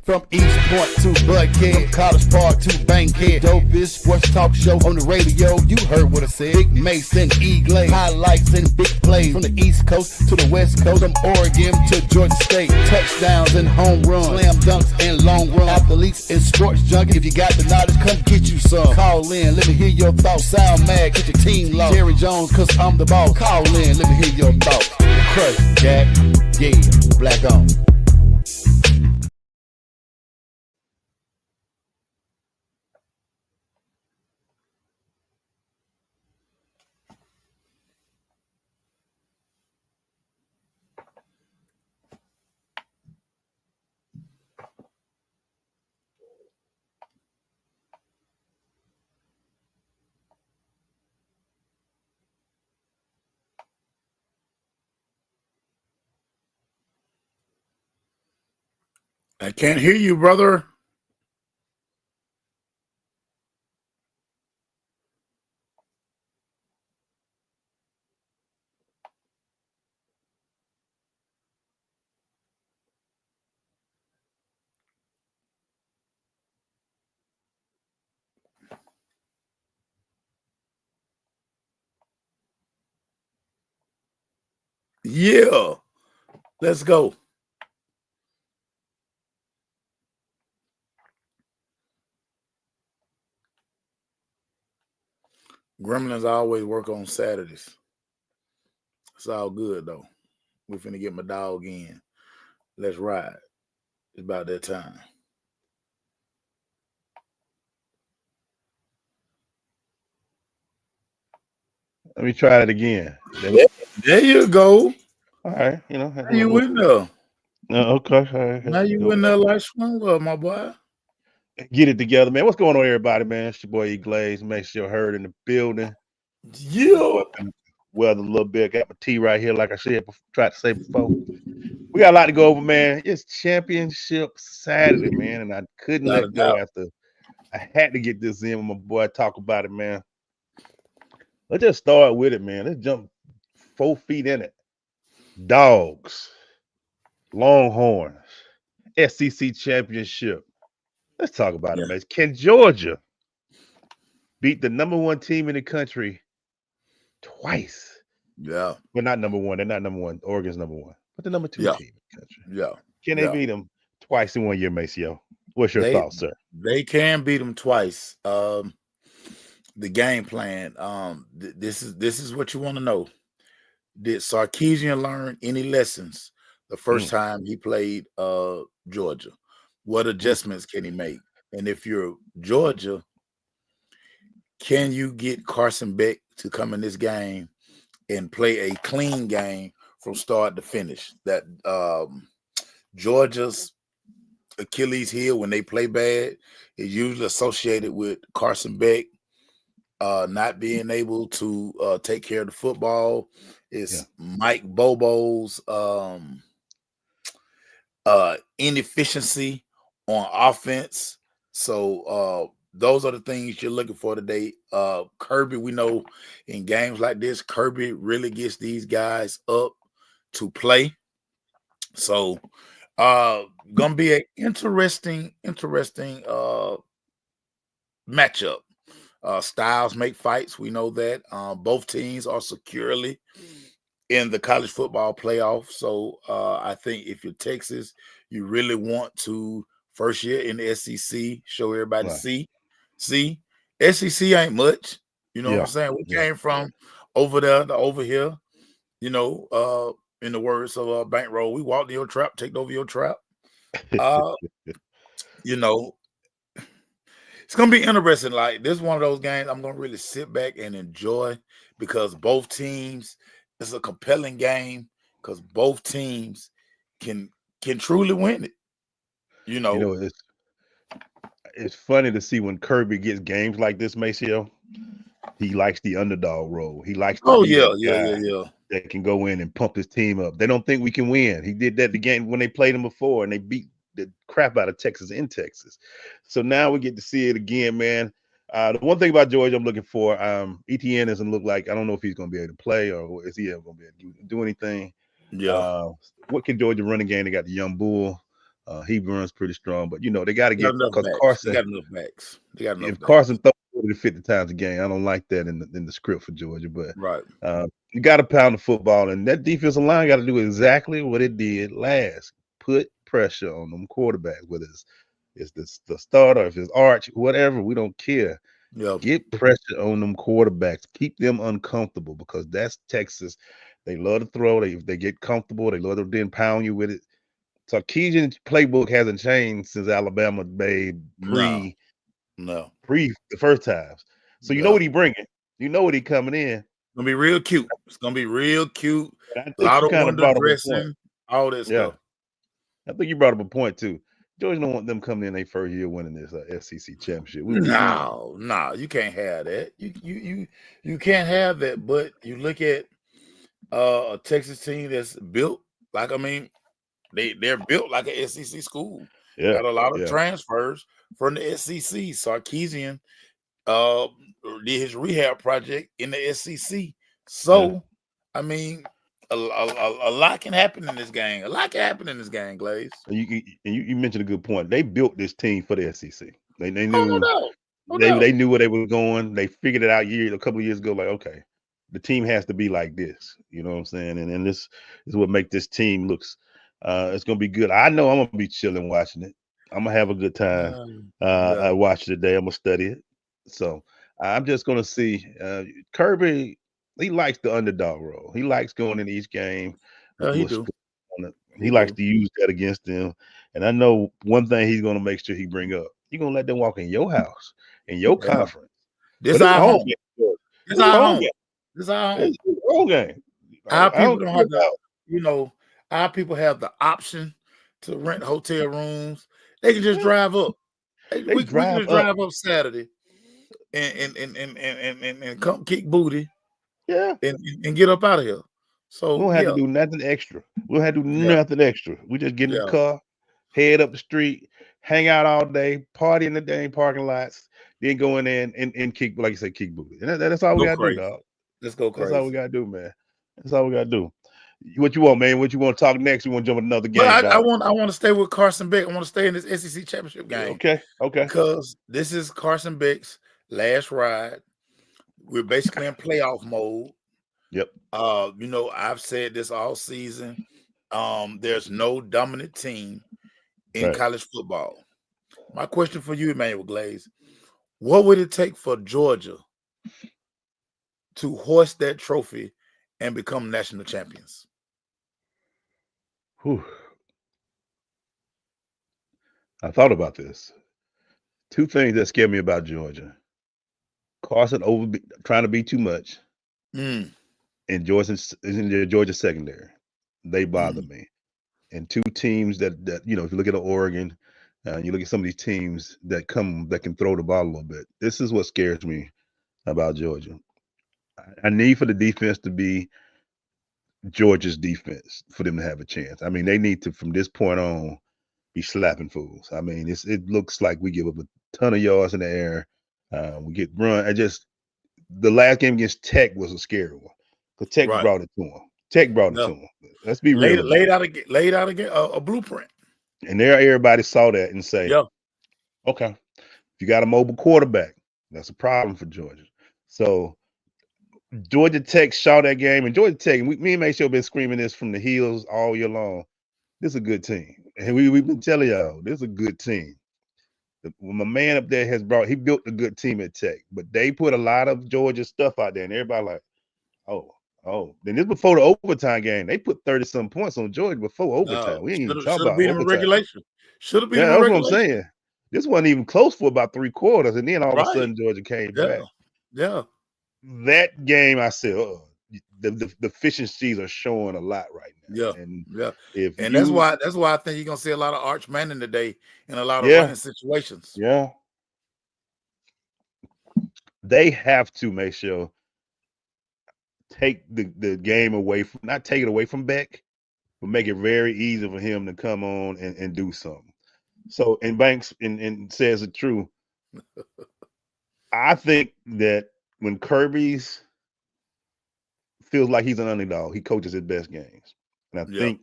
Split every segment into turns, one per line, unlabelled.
From East Point to Buckhead, College Park to Bankhead, dopest sports talk show on the radio. You heard what I said. Big Mason, E-Glade, highlights and big plays from the East Coast to the West Coast, from Oregon to Georgia State. Touchdowns and home runs, slam dunks and long run, athletes and sports junkie. If you got the knowledge, come get you some. Call in, let me hear your thoughts. Sound mad, get your team low. Jerry Jones, cause I'm the boss. Call in, let me hear your thoughts. Crush, Jack, yeah, black on.
I can't hear you, brother. Yeah, let's go. Gremlins always work on Saturdays. It's all good, though. We're finna get my dog in. Let's ride. It's about that time.
Let me try it again.
There you go.
All right,
Now you in there.
Okay. All right.
Now you in there like Swindler, my boy.
Get it together, man. What's going on, everybody, man? It's your boy E Glaze. Make sure you're heard in the building.
Yeah.
Weather a little bit. Got my tea right here, like I said, tried to say before. We got a lot to go over, man. It's Championship Saturday, man, and I couldn't let go after I had to get this in with my boy. Talk about it, man. Let's just start with it, man. Let's jump 4 feet in it. Dogs, Longhorns, SEC Championship. Let's talk about it, man. Can Georgia beat the #1 team in the country twice?
Yeah.
Well, not #1. They're not #1. Oregon's #1. But the #2 team in the country.
Yeah.
Can they beat them twice in 1 year, Maceo? What's your thoughts, sir?
They can beat them twice. The game plan. This is what you want to know. Did Sarkisian learn any lessons the first time he played Georgia? What adjustments can he make? And if you're Georgia, can you get Carson Beck to come in this game and play a clean game from start to finish? That Georgia's Achilles heel when they play bad is usually associated with Carson Beck not being able to take care of the football. It's Mike Bobo's inefficiency on offense. So those are the things you're looking for today. Kirby, we know in games like this, Kirby really gets these guys up to play. So gonna be an interesting matchup. Styles make fights. We know that. Both teams are securely in the college football playoff. So I think if you're Texas, you really want to first year in the SEC, show everybody see. SEC ain't much. You know what I'm saying? We came from over there to over here, you know, in the words of Bankroll, we walked in your trap, take over your trap. You know, it's gonna be interesting. Like, this is one of those games I'm gonna really sit back and enjoy because both teams, it's a compelling game because both teams can truly win it. You know,
it's funny to see when Kirby gets games like this, Maceo. He likes the underdog role. He likes that can go in and pump his team up. They don't think we can win. He did that the game when they played him before and they beat the crap out of Texas in Texas. So now we get to see it again, man. The one thing about Georgia I'm looking for, ETN doesn't look like, I don't know if he's going to be able to play or is he ever going to be able to do anything.
Yeah.
What can Georgia run again? They got the young bull. He runs pretty strong, but they got to
They got
get
enough
because
backs. They
Carson.
got enough backs. They got enough
If
backs.
Carson throws 40 to 50 times a game, I don't like that in the script for Georgia. But
Right.
you got to pound the football, and that defensive line got to do exactly what it did last: put pressure on them quarterbacks, whether it's the starter, if it's Arch, whatever. We don't care.
Yeah.
Get pressure on them quarterbacks. Keep them uncomfortable because that's Texas. They love to throw. They get comfortable. They love to then pound you with it. Sarkisian's playbook hasn't changed since Alabama made
No.
pre the first times. So you know what he bringing. You know what he coming in.
It's gonna be real cute. It's gonna be real cute.
I
A
think
lot
you
of
kind of
wonder
brought up a point.
dressing, all that
Yeah,
stuff.
I think you brought up a point too. Georgia don't want them coming in their first year winning this SEC championship.
No, you can't have that. You can't have that. But you look at a Texas team that's built like they're built like an SEC school.
Yeah,
Got a lot of transfers from the SEC. Sarkisian did his rehab project in the SEC. So, I mean, a lot can happen in this game. A lot can happen in this game, Glaze.
And you mentioned a good point. They built this team for the SEC. They knew
No
they knew where they were going. They figured it out a couple of years ago. Like, okay, the team has to be like this. You know what I'm saying? And this is what make this team looks. It's gonna be good. I know I'm gonna be chilling watching it. I'm gonna have a good time. I watch it today. I'm gonna study it. So I'm just gonna see. Kirby, he likes the underdog role. He likes going in each game. He likes to use that against them. And I know one thing he's gonna make sure he bring up. You're gonna let them walk in your house, in your conference.
This our home. This our home.
This our home game.
Our people don't have the, our people have the option to rent hotel rooms. They can just drive up. We can just drive up Saturday and come kick booty.
Yeah.
And get up out of here. So
we don't have to do nothing extra. We don't have to do nothing extra. We just get in the car, head up the street, hang out all day, party in the dang parking lots, then go in there and kick, like you say, kick booty. And that's all we gotta do, dog.
Let's go crazy.
That's all we gotta do, man. That's all we gotta do. What you want, man? What you want to talk next? You want to jump in another game?
I want to stay with Carson Beck. I want to stay in this SEC championship game.
Okay.
Because this is Carson Beck's last ride. We're basically in playoff mode.
Yep.
I've said this all season. There's no dominant team in college football. My question for you, Emmanuel Glaze, what would it take for Georgia to hoist that trophy and become national champions?
Whew. I thought about this. Two things that scare me about Georgia. Carson trying to be too much. And Georgia is in the Georgia secondary. They bother me. And two teams that if you look at Oregon, you look at some of these teams that can throw the ball a little bit. This is what scares me about Georgia. I need for the defense to be Georgia's defense for them to have a chance. I mean, they need to, from this point on, be slapping fools. I mean, it looks like we give up a ton of yards in the air. We get run. The last game against Tech was a scary one. Because Tech brought it to him. Let's be real.
Laid out again a blueprint.
And there, everybody saw that and say, okay, if you got a mobile quarterback, that's a problem for Georgia. So Georgia Tech saw that game, and Georgia Tech, and me and Maceo have been screaming this from the hills all year long. This is a good team. And we've been telling y'all, this is a good team. When my man up there he built a good team at Tech, but they put a lot of Georgia stuff out there, and everybody like, oh. Then this before the overtime game, they put 30-some points on Georgia before overtime. We ain't even talking about overtime.
Regulation. Should have been in
that's
regulation.
What I'm saying. This wasn't even close for about 3 quarters, and then all of a sudden Georgia came back.
Yeah.
That game, I said, the deficiencies are showing a lot right now.
And that's why I think you're gonna see a lot of Arch Manning today in a lot of running situations.
Yeah. They have to make sure take the game away from, not take it away from Beck, but make it very easy for him to come on and do something. So, and Banks and says it true. I think that when Kirby's feels like he's an underdog, he coaches his best games. And I think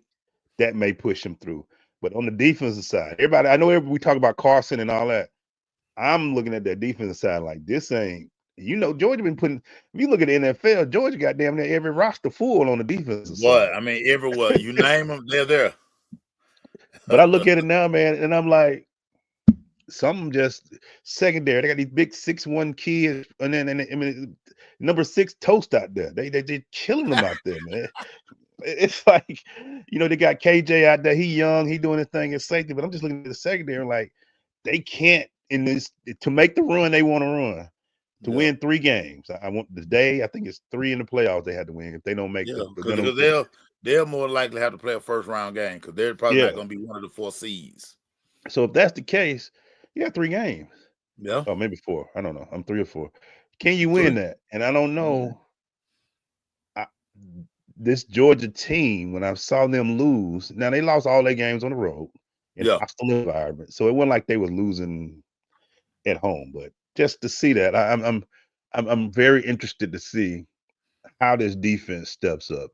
that may push him through. But on the defensive side, we talk about Carson and all that. I'm looking at that defensive side like this ain't. Georgia been putting. If you look at the NFL, Georgia got damn near every roster full on the defensive
What?
side.
I mean, everywhere you name them, they're there.
But I look at it now, man, and I'm like, some just secondary. They got these big 6'1" kids, and then number 6 Toast out there. They killing them out there, man. It's like, they got KJ out there. He young, he doing his thing at safety. But I'm just looking at the secondary, like they can't in this to make the run they want to run to win 3 games. I think it's 3 in the playoffs they had to win if they don't make
because they'll more likely have to play a first round game because they're probably not going to be one of the 4 seeds.
So if that's the case, you got 3 games.
Yeah.
Or maybe 4. I don't know. I'm 3 or 4. Can you win that? And I don't know. This Georgia team, when I saw them lose, now they lost all their games on the road in a hostile environment. So it wasn't like they were losing at home, but just to see that, I'm very interested to see how this defense steps up.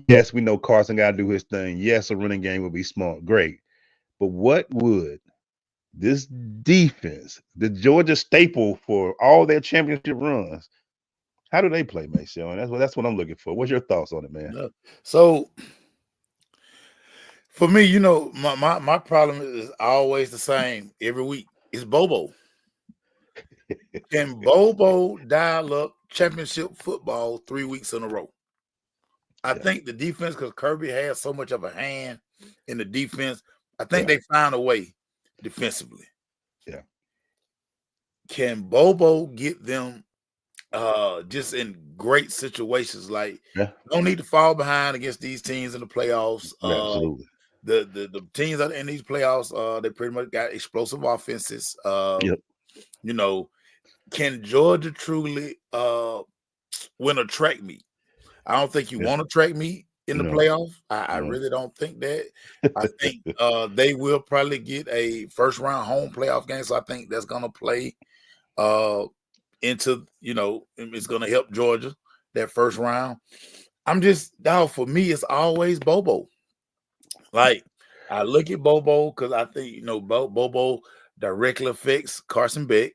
Yes, we know Carson got to do his thing. Yes, a running game would be smart, great. But what would this defense, the Georgia staple for all their championship runs, how do they play, Maceo? And that's what I'm looking for. What's your thoughts on it, man?
So for me, my problem is always the same every week. It's Bobo. Can Bobo dial up championship football 3 weeks in a row? I think the defense, because Kirby has so much of a hand in the defense, I think they found a way defensively.
Yeah.
Can Bobo get them just in great situations? Like, don't need to fall behind against these teams in the playoffs.
Absolutely.
The teams that are in these playoffs, they pretty much got explosive offenses. Can Georgia truly win a track meet? I don't think you want a track meet in the playoff. I really don't think that. I think they will probably get a first round home playoff game. So I think that's gonna play into, it's gonna help Georgia that first round. I'm just for me, it's always Bobo. Like, I look at Bobo because I think Bobo directly affects Carson Beck,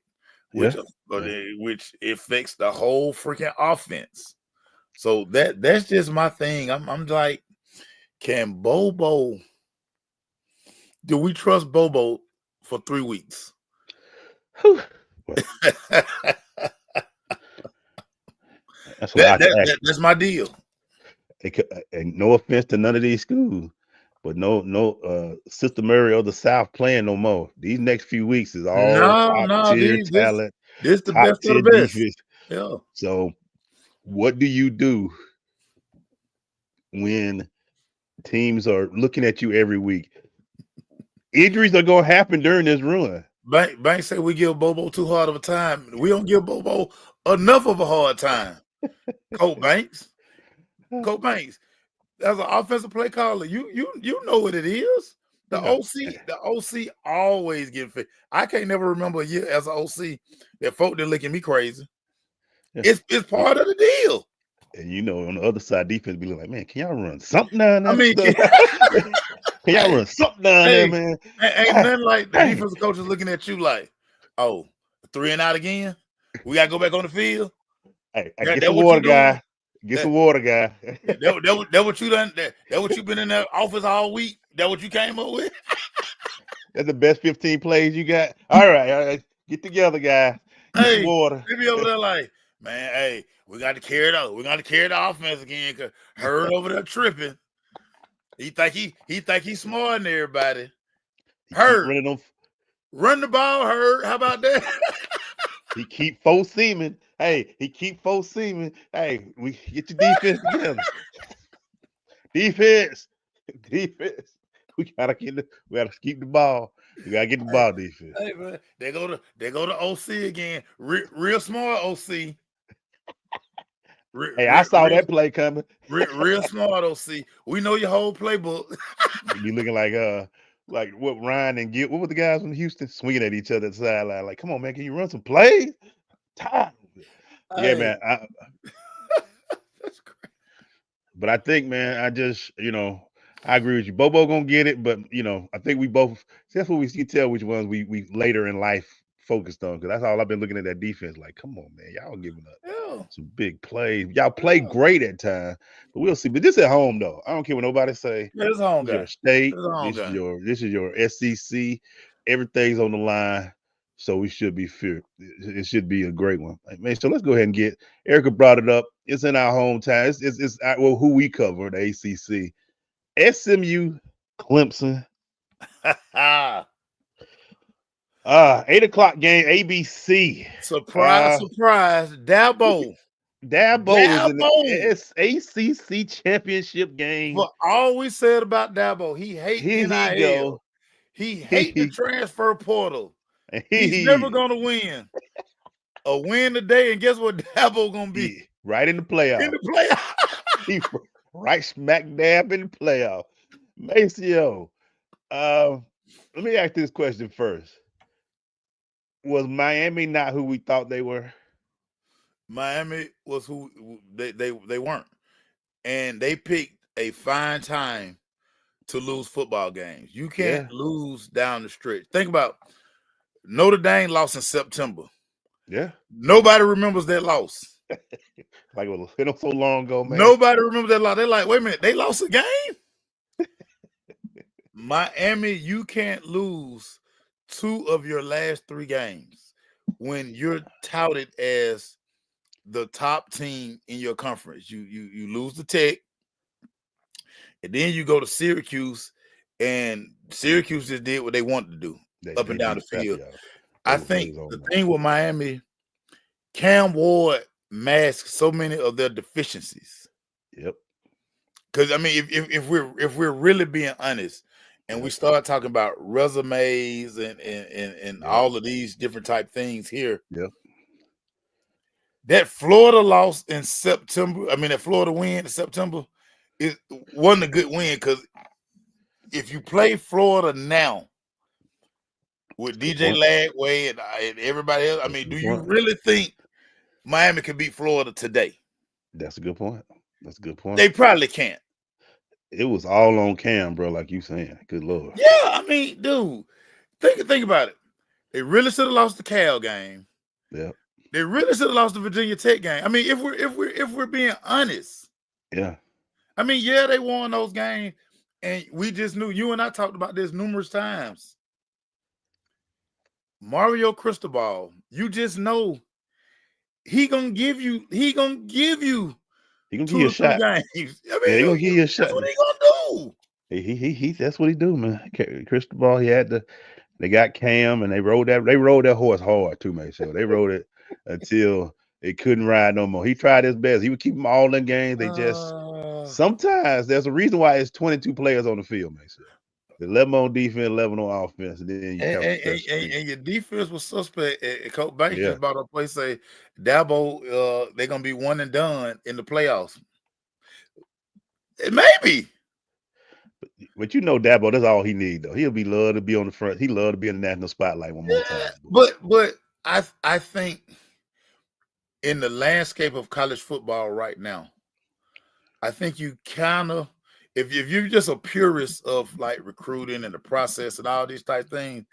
which affects the whole freaking offense. So that's just my thing. I'm like, can Bobo? Do we trust Bobo for 3 weeks? That's my deal.
And no offense to none of these schools, but no Sister Murray of the South playing no more. These next few weeks is all top tier talent.
This the best of the best.
Defense.
Yeah.
So what do you do when teams are looking at you every week? Injuries are going to happen during this run.
Banks say we give Bobo too hard of a time. We don't give Bobo enough of a hard time. Coach Banks, as an offensive play caller, you know what it is. The OC always get fit. I can't never remember a year as an OC that folk didn't look at me crazy. Yeah. It's part of the deal.
And on the other side, defense be like, man, can y'all run something down there?
I mean,
can y'all run something down there, man?
Ain't nothing like the defensive coach is looking at you like, oh, 3 and out again? We got to go back on the field?
Hey, get the water guy. Get the water guy.
That what you done? That what you been in that office all week? That what you came up with?
That's the best 15 plays you got? All right. Get together, guy. Get water.
They be over there like, man, hey, we got to carry it out. We got to carry the offense again because Hurd over there tripping. He think he's smarter than everybody. Hurd, run the ball, Hurd. How about that?
He keep 4 seaming. Hey, we get your defense together. Defense. We gotta keep the ball. We gotta get the ball defense.
Hey man, they go to OC again. Real smart OC.
I saw that play coming.
Real smart OC. We know your whole playbook.
You looking like what Ryan and Gil, what were the guys from Houston swinging at each other at the sideline? Like, come on, man, can you run some plays? Time. Yeah, man. That's great. But I think, man, I agree with you. Bobo gonna get it, but I think we both. That's what we can tell which ones we later in life focused on. Because that's all I've been looking at that defense. Like, come on, man, y'all giving up
Yeah.
some big plays. Y'all play great at times, but we'll see. But this at home though. I don't care what nobody say.
Yeah, it's a home
This is
game.
your state.
It's a home
This
game.
is your SEC. Everything's on the line. So we should be fair. It should be a great one, man. So let's go ahead and get. Erica brought it up. It's in our hometown. It's who we cover, the ACC, SMU, Clemson. 8:00 game, ABC.
Surprise, surprise. Dabo.
Dabo is in the ACC championship game.
For all we said about Dabo, he hates NIL. He hates the transfer portal. He's never gonna win. A win today, and guess what Dabo gonna be?
Right in the playoff.
In the playoff.
Right smack dab in the playoff. Maceo, let me ask this question first. Was Miami not who we thought they were?
Miami was who they weren't. And they picked a fine time to lose football games. You can't lose down the stretch. Think about Notre Dame lost in September.
Yeah.
Nobody remembers that loss.
Like it was so long ago, man.
Nobody remembers that loss. They're like, wait a minute, they lost a game? Miami, you can't lose 2 of your last 3 games when you're touted as the top team in your conference. You lose to Tech, and then you go to Syracuse, and Syracuse just did what they wanted to do up and down the field. I think the thing with Miami, Cam Ward masked so many of their deficiencies.
Yep.
Because I mean, if we're really being honest, and we start talking about resumes and all of these different type things here.
Yep.
That Florida loss in September, that Florida win in September, it wasn't a good win, because if you play Florida now with DJ Lagway and everybody else, do you really think Miami can beat Florida today?
That's a good point.
They probably can't.
It was all on Cam, bro, like you saying. Good Lord.
Yeah, dude, think about it. They really should have lost the Cal game.
Yeah.
They really should have lost the Virginia Tech game. If we're being honest.
Yeah.
They won those games, and we just knew. You and I talked about this numerous times. Mario Cristobal, you just know he gonna give you. He gonna give you
a shot.
Games.
He gonna give you a shot.
That's what he gonna
do. He that's what he do, man. Cristobal, they got Cam, and they rode that horse hard too, man. So they rode it until they couldn't ride no more. He tried his best. He would keep them all in games. They just sometimes there's a reason why it's 22 players on the field, man. So 11 on defense, 11 on offense, and then
and your defense was suspect. Coach Banks just brought up place say Dabo, they're gonna be one and done in the playoffs. Maybe.
But Dabo, that's all he need though. He'll be love to be on the front. He love to be in the national spotlight one more time.
But I think in the landscape of college football right now, I think you kind of, if you're just a purist of like recruiting and the process and all these type things,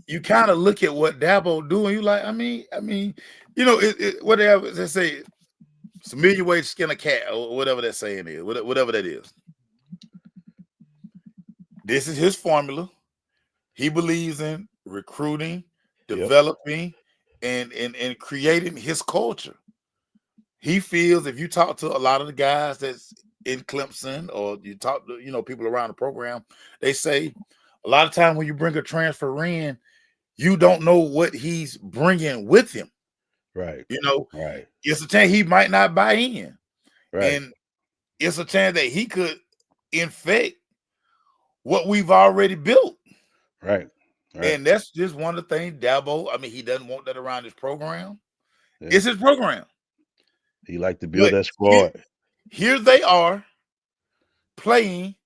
you kind of look at what Dabo doing. You like, what they say, it's a million ways to skin a cat, or whatever that saying is, whatever that is. This is his formula. He believes in recruiting, developing, and creating his culture. He feels if you talk to a lot of the guys that's in Clemson, or you talk to people around the program, they say a lot of time when you bring a transfer in, you don't know what he's bringing with him.
Right.
Right. It's a chance he might not buy in.
Right.
And it's a chance that he could infect what we've already built.
Right.
And that's just one of the things Dabo, he doesn't want that around his program. Yeah. It's his program.
He like to build that squad.
Here they are playing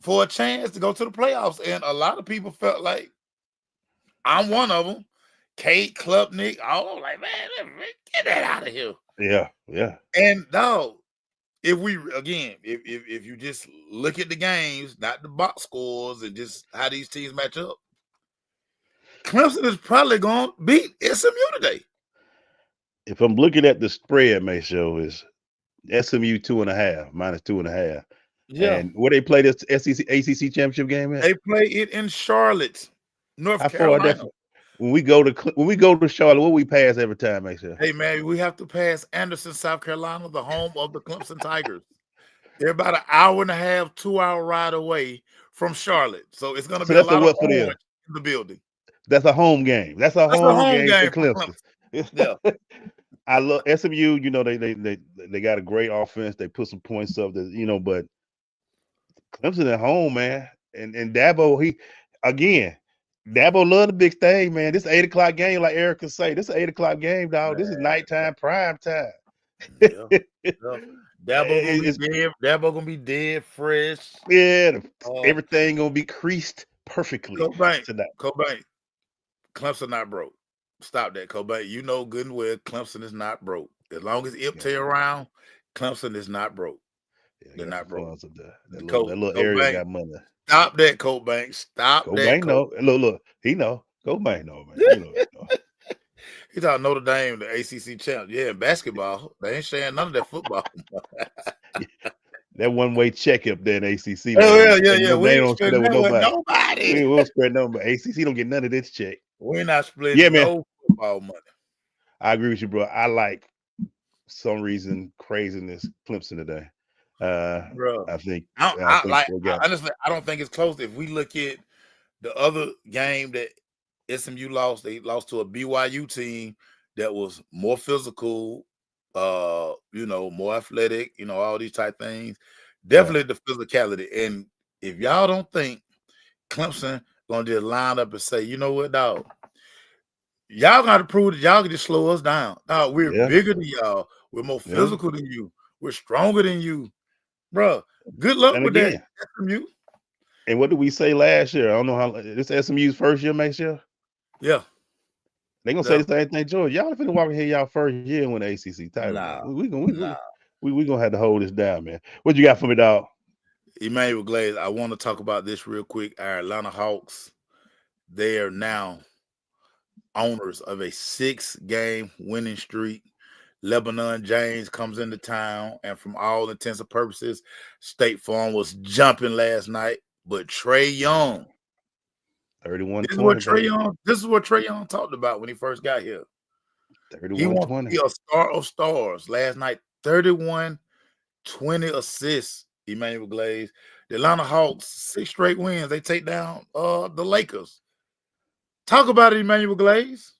for a chance to go to the playoffs. And a lot of people felt like I'm one of them. Kate, Klubnik, all like, man, get that out of here.
Yeah.
And dog, if you just look at the games, not the box scores, and just how these teams match up, Clemson is probably going to beat SMU today.
If I'm looking at the spread, Maceo, is SMU 2.5 minus 2.5.
Yeah,
And where they play this SEC ACC championship game at?
they play it in Charlotte, North
How far
Carolina.
that? When we go to Charlotte, what we pass every time, Maceo?
Hey man, we have to pass Anderson, South Carolina, the home of the Clemson Tigers. They're about an hour and a half, 2-hour ride away from Charlotte, so it's going to be a lot of orange in the building.
That's a home game. That's a home game for Clemson.
Yeah.
I love SMU. You know, they got a great offense. They put some points up. That, you know, but Clemson at home, man, and Dabo. Dabo love the big thing, man. This 8 o'clock game, like Eric can say, this is an 8 o'clock game, dog. This is nighttime, prime time.
Yeah. Dabo gonna be dead fresh.
Yeah, everything gonna be creased perfectly.
Cobain, Clemson not broke. Stop that, Cobain. You know good and well Clemson is not broke. As long as Iptay around, Clemson is not broke. They're not broke.
That little area got money.
Stop that, Cobain. Stop that.
Cobain know. Look, he know. Cobain know, man. You know.
He thought Notre Dame, the ACC champ. Yeah, basketball. They ain't sharing none of that football.
That one-way check up there in ACC.
Oh, yeah.
We don't spread that with
nobody.
We won't spread nobody. ACC don't get none of this check.
We're not splitting no football money.
I agree with you, bro. I like some reason craziness Clemson today.
Bro,
I think
honestly, I don't think it's close. If we look at the other game that SMU lost, they lost to a BYU team that was more physical, more athletic, all these type things. Definitely the physicality. And if y'all don't think Clemson gonna just line up and say, you know what, dog, y'all got to prove that y'all can just slow us down. Dog, we're bigger than y'all. We're more physical than you. We're stronger than you. Bro, good luck with that, SMU.
And what did we say last year? I don't know how this SMU's first year, next year.
Yeah,
they gonna say the same thing, George. Y'all finna walk in here y'all first year and win the ACC title. Nah, we gonna have to hold this down, man. What you got for me, dog?
Emmanuel Glaze. I want to talk about this real quick. Our Atlanta Hawks, they are now owners of a 6-game winning streak. Lebanon James comes into town, and from all intents and purposes, State Farm was jumping last night. But Trae Young,
31-20.
This is what Trae Young talked about when he first got here.
31-20.
He wants to be a star of stars. Last night, 31-20 assists. Emmanuel Glaze. The Atlanta Hawks, 6 straight wins. They take down the Lakers. Talk about it, Emmanuel Glaze.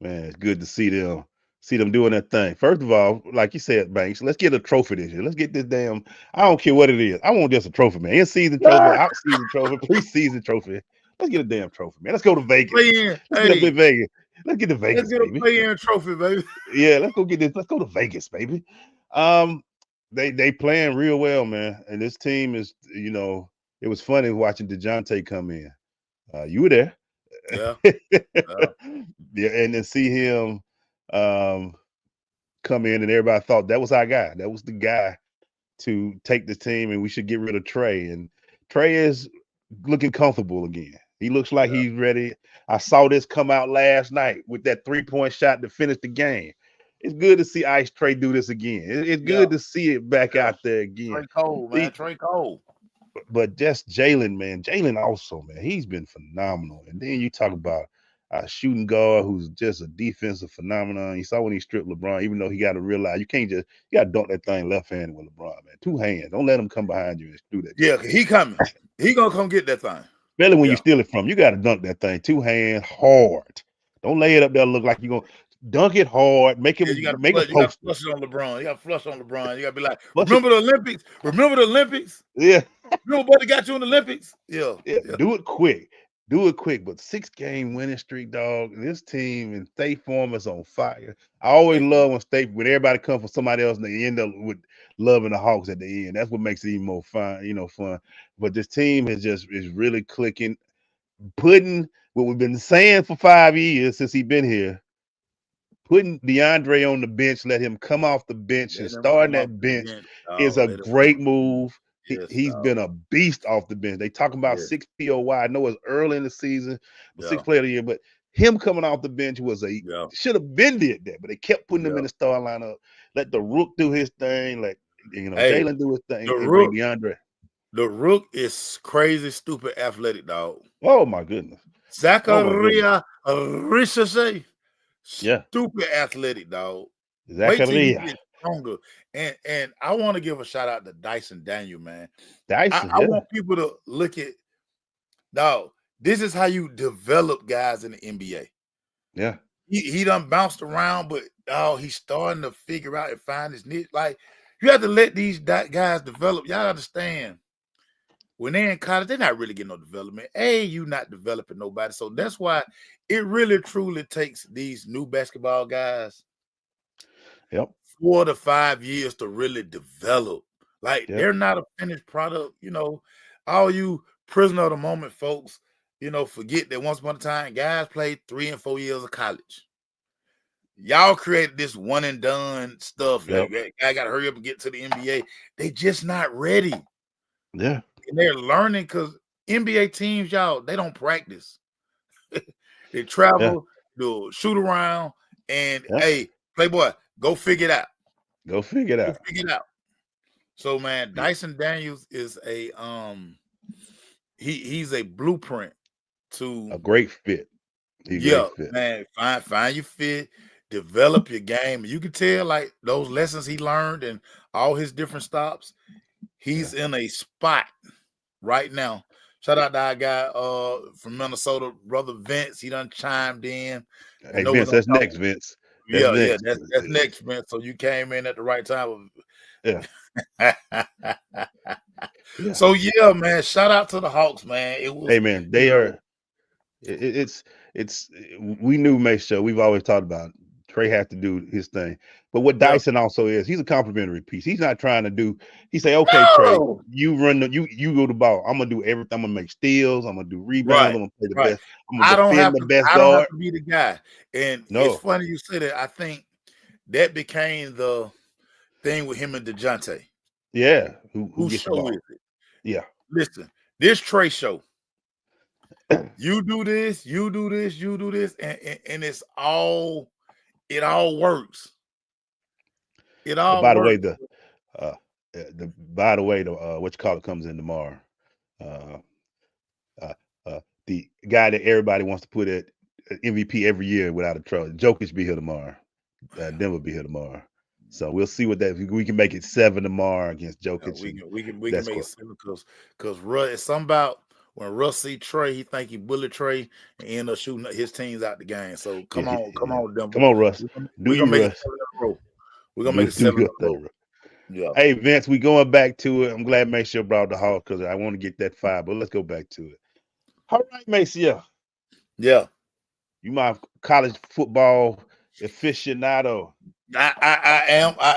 Man, it's good to see them doing that thing. First of all, like you said, Banks, let's get a trophy this year. Let's get this damn, I don't care what it is. I want just a trophy, man. In-season trophy, out-season trophy, preseason trophy. Let's get a damn trophy, man. Let's go to Vegas. Let's get to Vegas. Let's get to Vegas.
Let's get a play-in trophy, baby.
Yeah, let's go get this. Let's go to Vegas, baby. They playing real well, man. And this team is, it was funny watching DeJounte come in. You were there.
Yeah.
Yeah, and then see him come in, and everybody thought that was our guy. That was the guy to take the team, and we should get rid of Trae. And Trae is looking comfortable again. He looks like he's ready. I saw this come out last night with that 3-point shot to finish the game. It's good to see Ice Trae do this again. It's good to see it back out there again.
Trae Cole, man. Trae Cole.
But just Jalen, man. Jalen also, man. He's been phenomenal. And then you talk about a shooting guard who's just a defensive phenomenon. You saw when he stripped LeBron, even though he got to realize you got to dunk that thing left-handed with LeBron, man. 2 hands. Don't let him come behind you and do that.
Yeah, he coming. He going to come get that thing.
Especially when you steal it from him. You got to dunk that thing 2 hands hard. Don't lay it up there look like you're going to dunk it hard. Make him
you gotta
make
flush,
a post.
You got to flush it on LeBron. You got to flush on LeBron. You got to be like, remember the Olympics? Remember the Olympics?
Yeah.
Remember what they got you in the Olympics? Yeah.
Do it quick. Do it quick. But 6-game winning streak, dog. This team and State Farm is on fire. I always love when everybody comes for somebody else and they end up with loving the Hawks at the end. That's what makes it even more fun. But this team is really clicking, putting what we've been saying for 5 years since he's been here. putting DeAndre on the bench, let him come off the bench and starting that bench is a great move. He's been a beast off the bench. They talking about 6 POY. I know it's early in the season, but 6th player of the year, but him coming off the bench was should have been did that, but they kept putting him in the start lineup. Let the Rook do his thing, let Jalen do his thing, and bring DeAndre.
The Rook is crazy, stupid, athletic, dog.
Oh my goodness.
Zachariah Richardson.
Yeah.
Stupid athletic, dog.
Zachariah.
Wait till you get stronger. And I want to give a shout out to Dyson Daniel, man.
Dyson,
I want people to look at, dog, this is how you develop guys in the NBA.
Yeah.
He done bounced around, but he's starting to figure out and find his niche. Like, you have to let these guys develop. Y'all understand. When they're in college, they're not really getting no development. You not developing nobody. So that's why it really truly takes these new basketball guys 4 to 5 years to really develop. Like, they're not a finished product. All you prisoner of the moment folks, forget that once upon a time, guys played 3 and 4 years of college. Y'all created this one and done stuff. Like, I got to hurry up and get to the NBA. They just not ready.
Yeah.
And they're learning because NBA teams, y'all, they don't practice. They travel, do shoot around, and hey, Playboy, go figure it out.
Go figure it out.
So, man, Dyson Daniels is a he's a blueprint to
a great fit.
Great fit. Man, find your fit, develop your game. You can tell like those lessons he learned and all his different stops. He's in a spot right now. Shout out to our guy from Minnesota, brother Vince. He done chimed in.
Hey, Vince, that's next, Vince.
That's next, Vince. So you came in at the right time. So man. Shout out to the Hawks, man.
Hey, man, they are. It's we knew Mace show. We've always talked about it. Trey has to do his thing. But what Dyson also is, he's a complimentary piece. He's not trying to do, he say, okay, Trey, you run you go the ball. I'm gonna do everything. I'm gonna make steals, I'm gonna do rebounds, I'm gonna play the best. I'm gonna defend the best guard.
I don't have to be the guy. And it's funny you say that. I think that became the thing with him and DeJounte.
Yeah.
Who show is it?
Yeah.
Listen, this Trey show. You do this, you do this, you do this, and it's all it all works. It all
by
works.
The way, what you call it comes in tomorrow. The guy that everybody wants to put at MVP every year without a trouble. Jokic be here tomorrow. Denver be here tomorrow. So we'll see what that we can make it 7 tomorrow against Jokic.
We can make it 7 because Russ. It's something about when Russ see Trey, he think he bullet Trey and end up shooting his teams out the game. So come on, Denver.
Come on, Russ.
We're gonna make it 7 in a row. We're gonna make it 7 in a row. Yeah.
Hey, Vince, we going back to it. I'm glad Maceo brought the Hawks because I want to get that 5, but let's go back to it. All right, Maceo.
Yeah.
You my college football aficionado.
I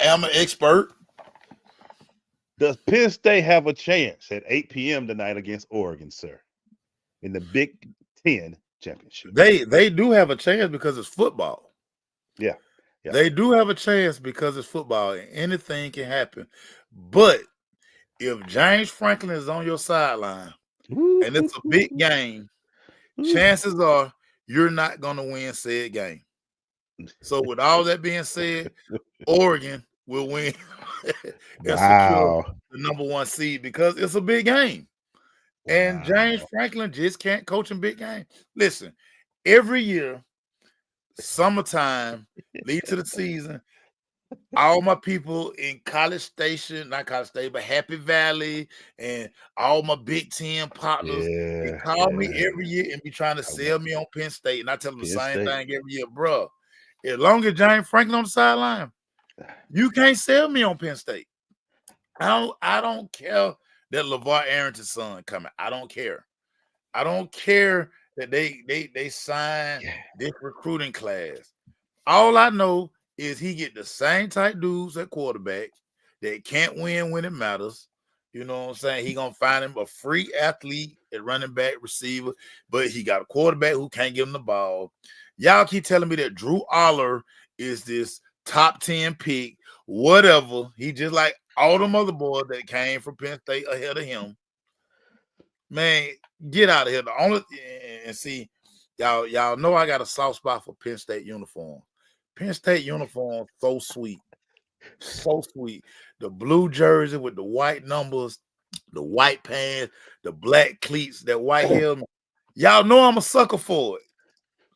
am an expert.
Does Penn State have a chance at 8 p.m. tonight against Oregon, sir, in the Big Ten championship?
They do have a chance because it's football.
Yeah.
They do have a chance because it's football and anything can happen. But if James Franklin is on your sideline and it's a big game, chances are you're not going to win said game. So with all that being said, Oregon will win and secure the number 1 seed because it's a big game. And James Franklin just can't coach in big game. Listen, every year, summertime, lead to the season, all my people in College Station, not College Station, but Happy Valley, and all my Big Ten partners, they call me every year and be trying to sell me on Penn State. And I tell them the same thing every year, bro. As long as James Franklin on the sideline, you can't sell me on Penn State. I don't care that LeVar Arrington's son coming. I don't care. I don't care that they sign this recruiting class. All I know is he get the same type dudes at quarterback that can't win when it matters. You know what I'm saying? He gonna find him a free athlete at running back, receiver, but he got a quarterback who can't give him the ball. Y'all keep telling me that Drew Aller is this top 10 pick, whatever. He just like all them other boys that came from Penn State ahead of him. Man, get out of here. The only and see, y'all know I got a soft spot for Penn State uniform. Penn State uniform, so sweet. So sweet. The blue jersey with the white numbers, the white pants, the black cleats, that white helmet. Y'all know I'm a sucker for it.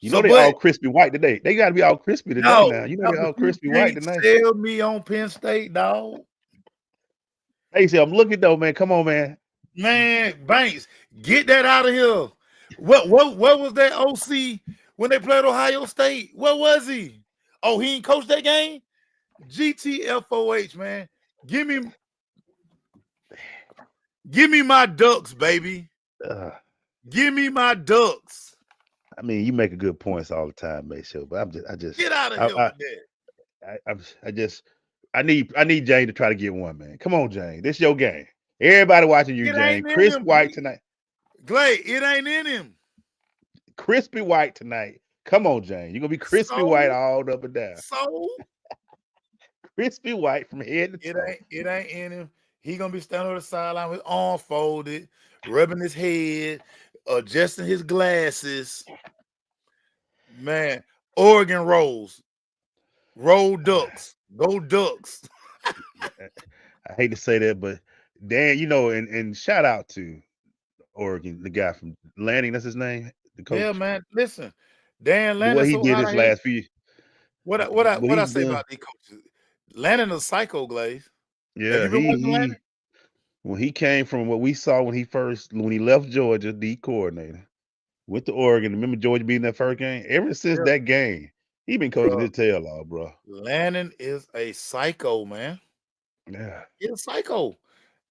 You know they all crispy white today. They got to be all crispy today now. You know they all crispy white tonight.
Tell me on Penn State, dog.
Hey, see, I'm looking though, man. Come on, man.
Man, Banks, get that out of here. What was that OC when they played Ohio State? What was he? Oh, he ain't coached that game? GTFOH, man. Give me my ducks, baby. Give me my ducks.
I mean, you make a good points all the time, mate. So, but I just
get out of here with that.
I need Jane to try to get one, man. Come on, Jane. This your game. Everybody watching you, Jane. Crisp white tonight.
Glade, it ain't in him.
Crispy white tonight. Come on, Jane. You're gonna be crispy white all up and down.
So
crispy white from head to toe.
It ain't in him. He gonna be standing on the sideline with arms folded, rubbing his head, adjusting his glasses. Man, Oregon rolls. Roll Ducks. Go Ducks.
I hate to say that, but Dan, you know, and shout out to Oregon, the guy from Lanning, that's his name. The coach.
Yeah, man. Listen, Dan Lanning.
What he did his last few.
What I say about these coaches? Lanning is psycho, Glaze.
Yeah, when he came from what we saw when he left Georgia, D coordinator, went to Oregon. Remember Georgia beating that first game? Ever since that game, he been coaching his tail off, bro.
Lanning is a psycho, man.
Yeah,
he's a psycho,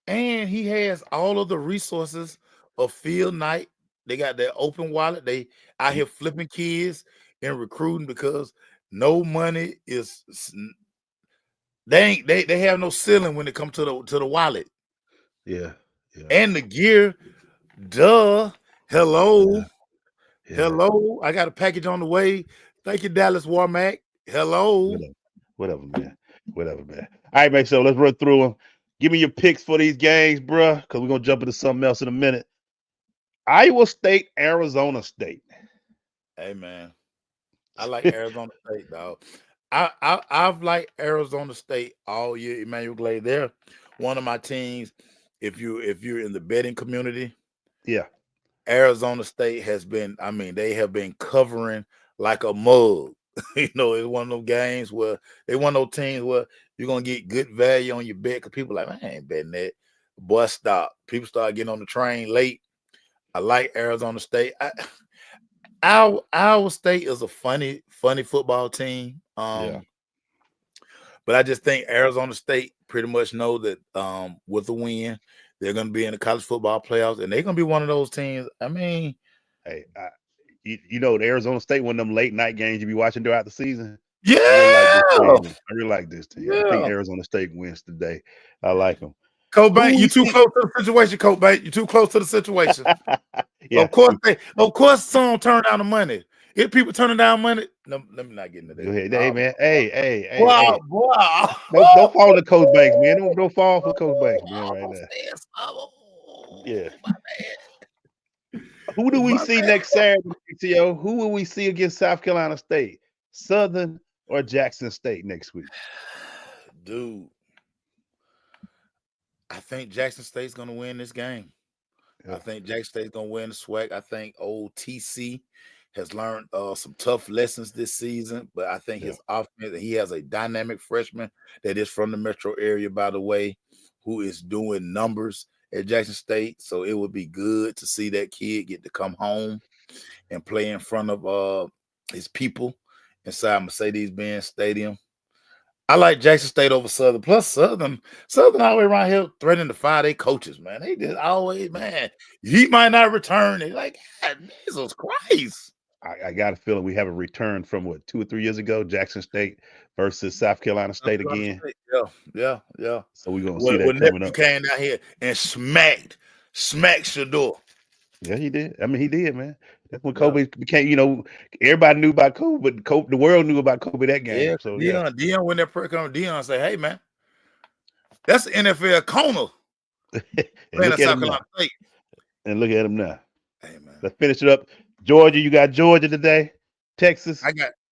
and he has all of the resources of field night. They got their open wallet. They out here flipping kids and recruiting because no money is. They have no ceiling when it comes to the wallet.
Yeah.
And the gear. Duh. Hello. Yeah. Hello. I got a package on the way. Thank you, Dallas Warmack. Hello.
Whatever, man. All right, man. So let's run through them. Give me your picks for these games, bro, because we're gonna jump into something else in a minute. Iowa State, Arizona State.
Hey, man. I like Arizona State, dog. I've liked Arizona State all year. Emmanuel Glade, they're one of my teams. If you're in the betting community,
yeah,
Arizona State has been. I mean, they have been covering like a mug. You know, it's one of those games where they one of those teams where you're gonna get good value on your bet because people are like, man, I ain't betting that. Boy, stop. People start getting on the train late. I like Arizona State. Iowa State is a funny football team. But I just think Arizona State pretty much know that with the win, they're going to be in the college football playoffs, and they're going to be one of those teams. I mean,
hey, you know, the Arizona State, one of them late night games you be watching throughout the season.
Yeah,
I really like this team. Yeah. I think Arizona State wins today. I like them.
Cobain, you're too close to the situation, Cobain. You're too close to the situation. Yeah. Of course, some turn down the money. If people turning down money, no, let me not get into that.
Go ahead. Hey, man. Hey.
Wow.
Don't fall to Coach Banks, man. Don't fall for Coach Banks, man, right now. Yeah. Who do we see next Saturday, Theo? Who will we see against South Carolina State? Southern or Jackson State next week?
Dude, I think Jackson State's going to win this game. Yeah. I think Jackson State's going to win the SWAC. I think old TC has learned some tough lessons this season, but I think his offense, he has a dynamic freshman that is from the metro area, by the way, who is doing numbers at Jackson State. So it would be good to see that kid get to come home and play in front of his people inside Mercedes-Benz Stadium. I like Jackson State over Southern. Plus, Southern all the way around here threatening to fire their coaches, man. They just always, man, he might not return. They're like, God, Jesus Christ.
I got a feeling we have a return from 2 or 3 years ago, Jackson State versus South Carolina State again.
Yeah.
So we're gonna see that coming up.
Came down here and smacked Shador.
Yeah, he did. I mean, he did, man. That's when Kobe became, everybody knew about Kobe, but the world knew about Kobe that game.
Yeah,
So
Dion when that prayer come, Dion say, "Hey man, that's the NFL corner
and
playing
look
at
at
South
him now.
Carolina State."
And look at him now.
Hey man,
Let's finish it up. Georgia, you got Georgia today. Texas.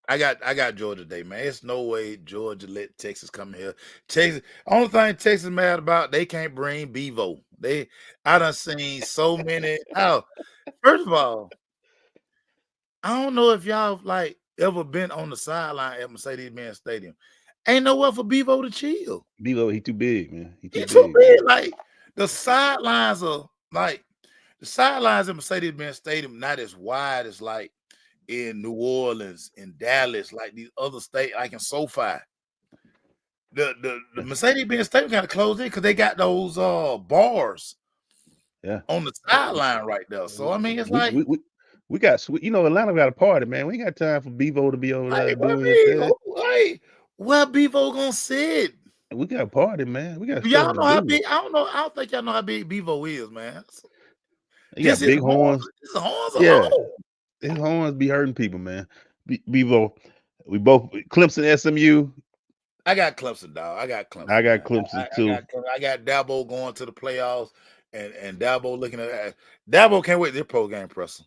I got Georgia today, man. It's no way Georgia let Texas come here. Texas, only thing Texas mad about, they can't bring Bevo. I done seen so many. Oh, first of all, I don't know if y'all like ever been on the sideline at Mercedes-Benz Stadium. Ain't nowhere for Bevo to chill.
Bevo, he too big, man. He
He's
too
too
big.
big. Like the sidelines are like the sidelines at Mercedes-Benz Stadium not as wide as like in New Orleans, in Dallas, like these other states, like in SoFi. The Mercedes-Benz Stadium kind of closed in because they got those bars on the sideline right there. So I mean, it's
we got Atlanta got a party, man. We ain't got time for Bevo to be over there doing his thing.
Where Bevo gonna sit?
We got a party, man. We got
Do y'all know how big? I don't know. I don't think y'all know how big Bevo is, man.
He got big horns.
His horns
alone. His horns be hurting people, man. Bevo, we both Clemson, SMU.
I got Clemson, dog. I got Clemson.
I got Clemson too.
I got Dabo going to the playoffs, and Dabo looking at Dabo can't wait this pro game presser.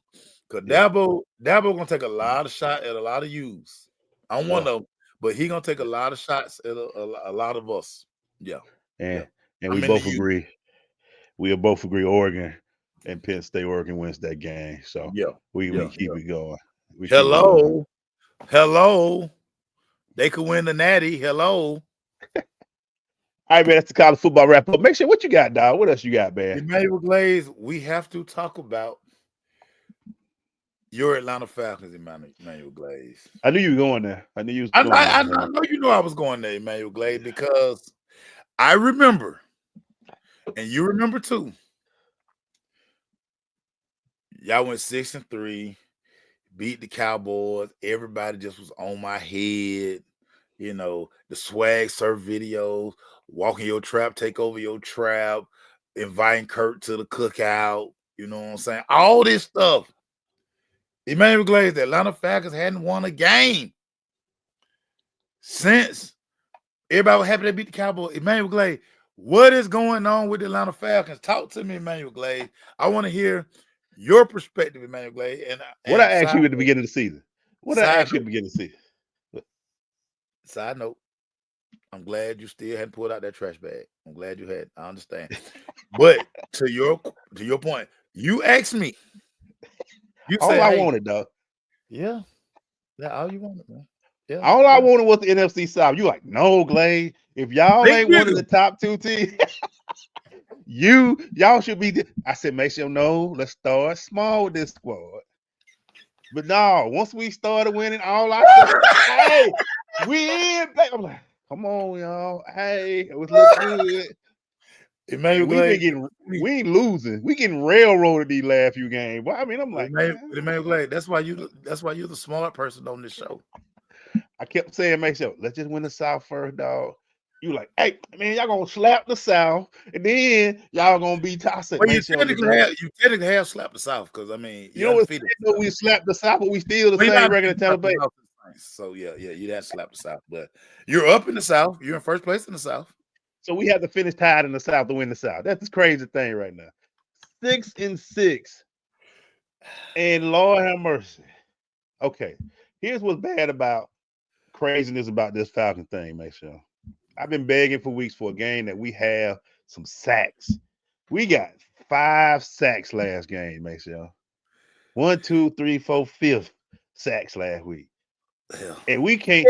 Because Dabo gonna take a lot of shots at a lot of yous. I don't want to, but he gonna take a lot of shots at a lot of us. Yeah.
And we both agree. We both agree Oregon and Penn State. Oregon wins that game. So we keep it going.
Hello. They could win the Natty. Hello.
All right, man. That's the college football wrap up. Make sure what you got, dog. What else you got, man?
Emmanuel Glaze, we have to talk about your Atlanta Falcons, Emmanuel Glaze.
I knew you were going there. I knew you was going
there. I know you know I was going there, Emmanuel Glaze, because I remember, and you remember too. Y'all went 6-3, beat the Cowboys. Everybody just was on my head. You know, the swag surf videos, walking your trap, take over your trap, inviting Kurt to the cookout. You know what I'm saying? All this stuff. Emmanuel Glaze, the Atlanta Falcons hadn't won a game since everybody was happy they beat the Cowboys. Emmanuel Glaze, what is going on with the Atlanta Falcons? Talk to me, Emmanuel Glaze. I want to hear your perspective, Emmanuel Glaze. And
what I asked you at the beginning of the season.
Side note, I'm glad you still hadn't pulled out that trash bag. I'm glad you had. I understand. But to your point, you asked me. You
all
said,
I wanted, dog.
Yeah. Yeah, all you wanted, man. Yeah.
All I wanted was the NFC South. You like, no, Glaze. If y'all ain't one of the top two teams, y'all should be. I said, make sure let's start small with this squad. But no, once we started winning, all I said, hey, we in. I'm like, come on, y'all. Hey, it was looking good. We ain't losing. We getting railroaded these last few games. Well, I mean, I'm like,
Emmanuel Glaze, that's why you're the smart person on this show.
I kept saying, make sure, let's just win the South first, dog. You like, hey, man, y'all gonna slap the South, and then y'all gonna be toxic.
Well, you technically have slapped the South, because I mean,
you know what? We slapped the South, but we still the same record in Tampa Bay.
So yeah, you have slapped the South, but you're up in the South. You're in first place in the South.
So we have to finish tied in the South to win the South. That's the crazy thing right now. 6-6, and Lord have mercy. Okay, here's what's bad about craziness about this Falcon thing, make sure. I've been begging for weeks for a game that we have some sacks. We got 5 sacks last game, make sure. 1, 2, 3, 4, 5 sacks last week. Yeah. And we can't.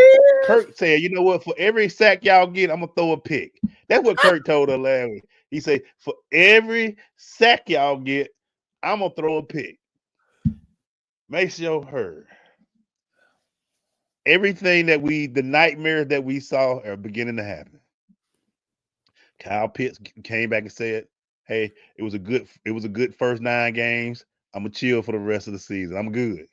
Kirk said, you know what? For every sack y'all get, I'm gonna throw a pick. That's what Kirk told us last week. He said, for every sack y'all get, I'm gonna throw a pick. Make sure heard. Everything the nightmares that we saw are beginning to happen. Kyle Pitts came back and said, hey, it was a good first 9 games. I'm gonna chill for the rest of the season. I'm good.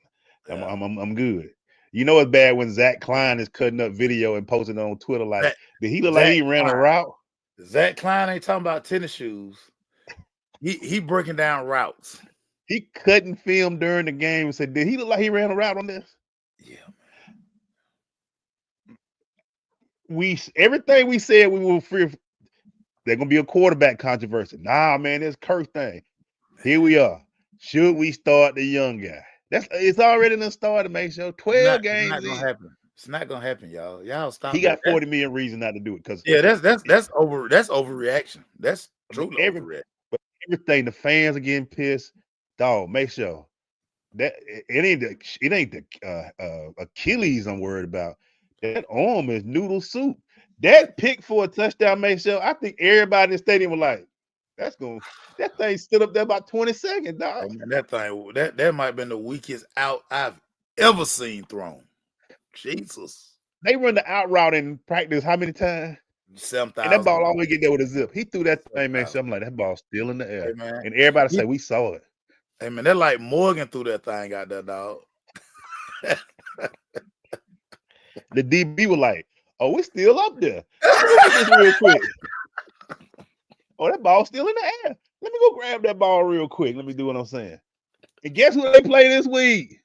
Yeah. I'm good. You know it's bad when Zach Klein is cutting up video and posting it on Twitter like, did he look like he ran a route?
Zach Klein ain't talking about tennis shoes. He breaking down routes.
He couldn't film during the game and said, did he look like he ran a route on this?
Yeah.
Everything we said we were free. There's gonna be a quarterback controversy. Nah, man, this Kirk thing. Here we are. Should we start the young guy? It's already done started, make sure 12 games.
It's not gonna happen. It's not gonna happen, y'all. Y'all stop.
He got 40 million reasons not to do it. Because
that's overreaction. That's truly overreaction.
But everything, the fans are getting pissed. Dog, make sure that it ain't the Achilles I'm worried about. That arm is noodle soup. That pick for a touchdown, make sure. I think everybody in the stadium was like, that thing stood up there about 20 seconds, dog.
Man, that might have been the weakest out I've ever seen thrown. Jesus.
They run the out route in practice how many times?
7,000.
And that ball always get there with a zip. He threw that thing, man. So I'm like, that ball's still in the air.
Hey, man.
And everybody say we saw it.
Hey man, that like Morgan threw that thing out there, dog.
The DB was like, oh, we're still up there. Look at this real quick. Oh, that ball's still in the air. Let me go grab that ball real quick. Let me do what I'm saying. And guess who they play this week?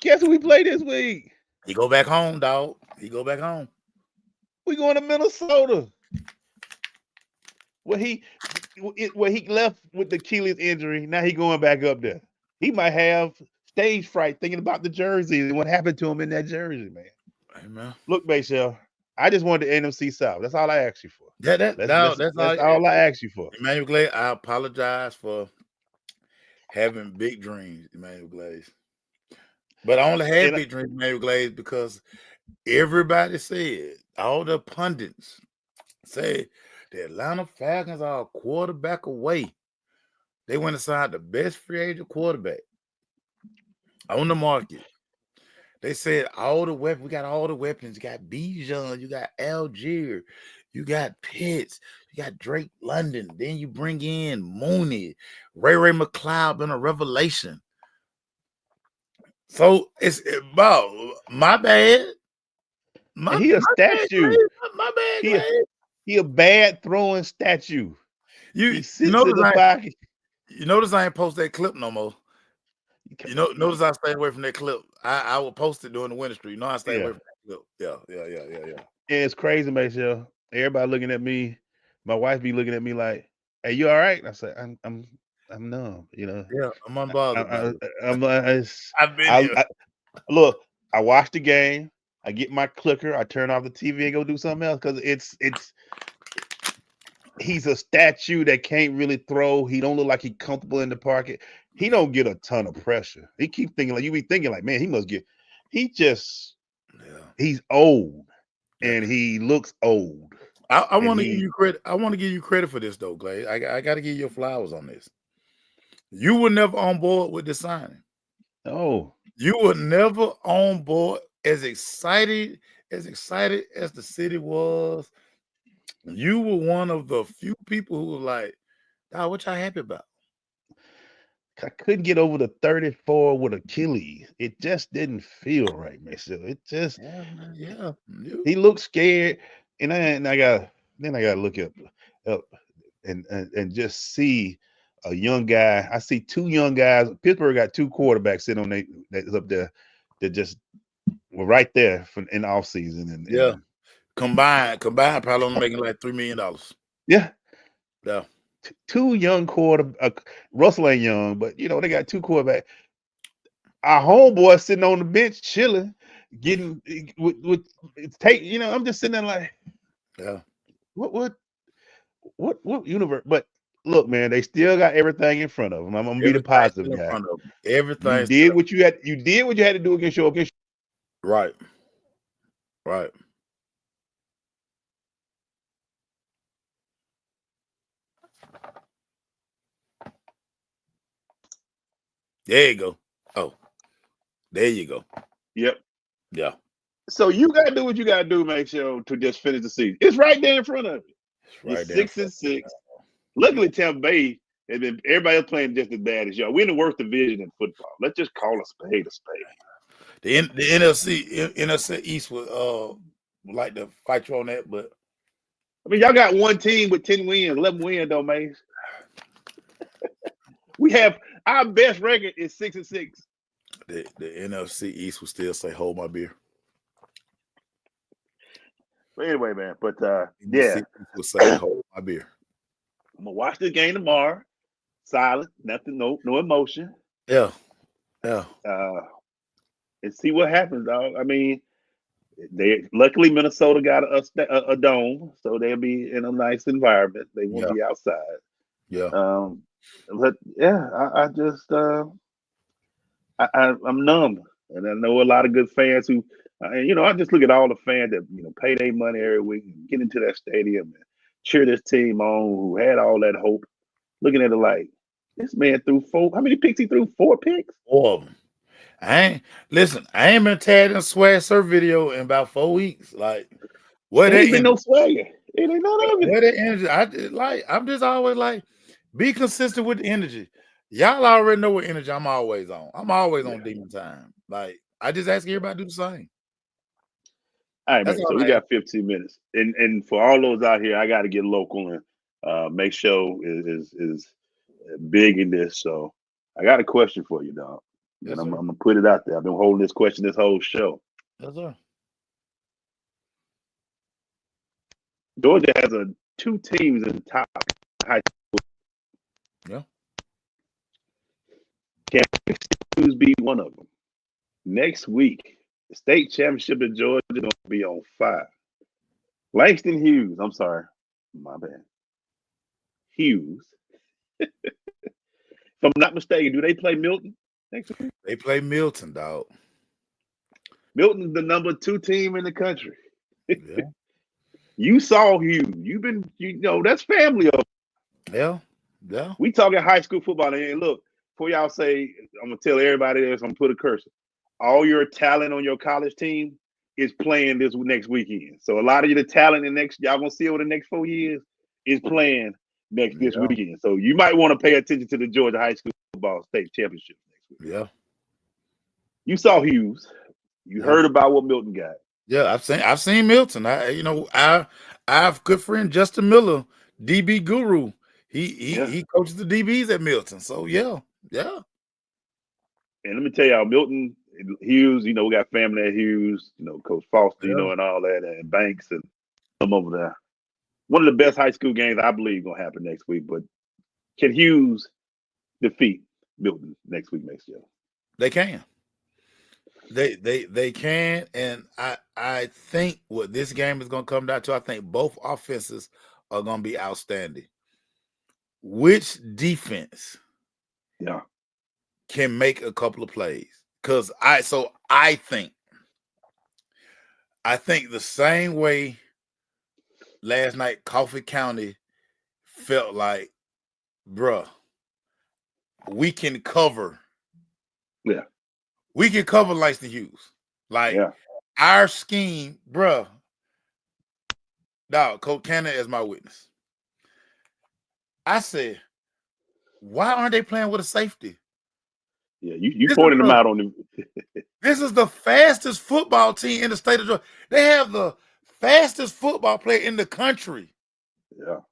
Guess who we play this week?
He go back home, dog. He go back home.
We going to Minnesota. Where he left with the Achilles injury. Now he going back up there. He might have stage fright thinking about the jersey and what happened to him in that jersey, man.
Amen.
Look, Bayshell, I just wanted the NFC South. That's all I asked you for.
That's
all I asked you for.
Emmanuel Glaze, I apologize for having big dreams, Emmanuel Glaze. But I only had big dreams, Emmanuel Glaze, because everybody said, all the pundits say the Atlanta Falcons are a quarterback away. They went and signed the best free agent quarterback on the market. They said all the weapons, we got all the weapons. You got Bijan, you got Algier, you got Pitts, you got Drake London. Then you bring in Mooney, Ray McLeod, been a revelation. So it's about my bad.
He a statue.
My bad.
He a bad throwing statue.
You notice I ain't post that clip no more. Notice I stayed away from that clip. I will post it during the winter street. I stayed away from that clip. Yeah.
Yeah, it's crazy, Michelle. Everybody looking at me. My wife be looking at me like, "Hey, you all right?" I said, "I'm numb."
Yeah, I'm unbothered.
I've been here. Look, I watch the game. I get my clicker. I turn off the TV and go do something else because he's a statue that can't really throw. He don't look like he's comfortable in the pocket. He don't get a ton of pressure. He keep thinking like you be thinking like, man, he must get. He's old, and he looks old.
I want to give you credit. I want to give you credit for this though, Glaze. I got to give you flowers on this. You were never on board with the signing.
No,
you were never on board. As excited as the city was, you were one of the few people who were like, "Dog, what y'all happy about?"
I couldn't get over the 34 with Achilles. It just didn't feel right, man. So it just, he looked scared, and I got to look up and just see a young guy. I see two young guys. Pittsburgh got two quarterbacks sitting on that's up there that just were right there in the offseason. And
combined probably only making like $3 million.
Yeah.
Two
young Russell ain't young, but they got two quarterbacks. Our homeboy sitting on the bench chilling, getting with take. I'm just sitting there like, what universe? But look, man, they still got everything in front of them. I'm gonna be the positive guy.
Everything.
You did what you had to do against your.
Right. There you go. Oh, there you go.
Yep.
Yeah.
So you got to do what you got to do, make sure to just finish the season. It's right there in front of you. It's 6-6. Luckily, Tampa Bay has been everybody else playing just as bad as y'all. We're in the worst division in football. Let's just call a spade a spade.
The NFC East would like to fight you on that, but
I mean, y'all got one team with 10 wins, 11 wins, though, Mace. We have our best record is 6-6.
The NFC East will still say, "Hold my beer."
But anyway, man. But
NFC East will say, "Hold my beer."
I'm gonna watch this game tomorrow. Silent, nothing, no emotion.
Yeah.
And see what happens, dog. I mean, they luckily Minnesota got a dome, so they'll be in a nice environment. They won't be outside.
Yeah.
But yeah, I just I'm numb, and I know a lot of good fans who, I just look at all the fans that pay their money every week and get into that stadium and cheer this team on, who had all that hope. Looking at it like, this man threw 4. How many picks he threw? 4 picks.
4 of them. I ain't been tagged in a swag surf video in about 4 weeks. Like, what
ain't been no swagger. It ain't none of it.
Where the energy? I'm just always like, be consistent with the energy. Y'all already know what energy I'm always on. I'm always on demon time. Like, I just ask everybody to do the same.
All right, man. So we got 15 minutes, and for all those out here, I got to get local and make sure is big in this. So I got a question for you, dog.
Yes,
and I'm gonna put it out there. I've been holding this question this whole show.
Yes, sir.
Georgia has 2 teams in the top high school.
Yeah.
Can Hughes be one of them? Next week, the state championship in Georgia is going to be on fire. Langston Hughes, I'm sorry, my bad. Hughes. If I'm not mistaken, do they play Milton next week?
They play Milton, dog.
Milton's the number 2 team in the country.
Yeah.
You saw Hughes. You've been, that's family.
Yeah.
We talking high school football. And look, before y'all say, I'm going to tell everybody this, I'm going to put a cursor. All your talent on your college team is playing this next weekend. So a lot of the talent y'all going to see over the next 4 years is playing this weekend. So you might want to pay attention to the Georgia High School Football State Championship next week.
Yeah.
You saw Hughes. You heard about what Milton got.
Yeah, I've seen Milton. I have good friend Justin Miller, DB guru. He coaches the DBs at Milton. So yeah.
And let me tell y'all, Milton, Hughes, we got family at Hughes, Coach Foster, and all that, and Banks and some over there. One of the best high school games I believe gonna happen next week. But can Hughes defeat Milton next year?
They can. They can, and I think what this game is going to come down to, I think both offenses are going to be outstanding. Which defense can make a couple of plays? Because I think the same way last night Coffee County felt like, bruh, we can cover.
Yeah.
We can cover Langston Hughes. Like, our scheme, bruh. Dog, Coach Cannon is my witness. I said, why aren't they playing with a safety?
Yeah, you pointed them out on the.
This is the fastest football team in the state of Georgia. They have the fastest football player in the country.
Yeah.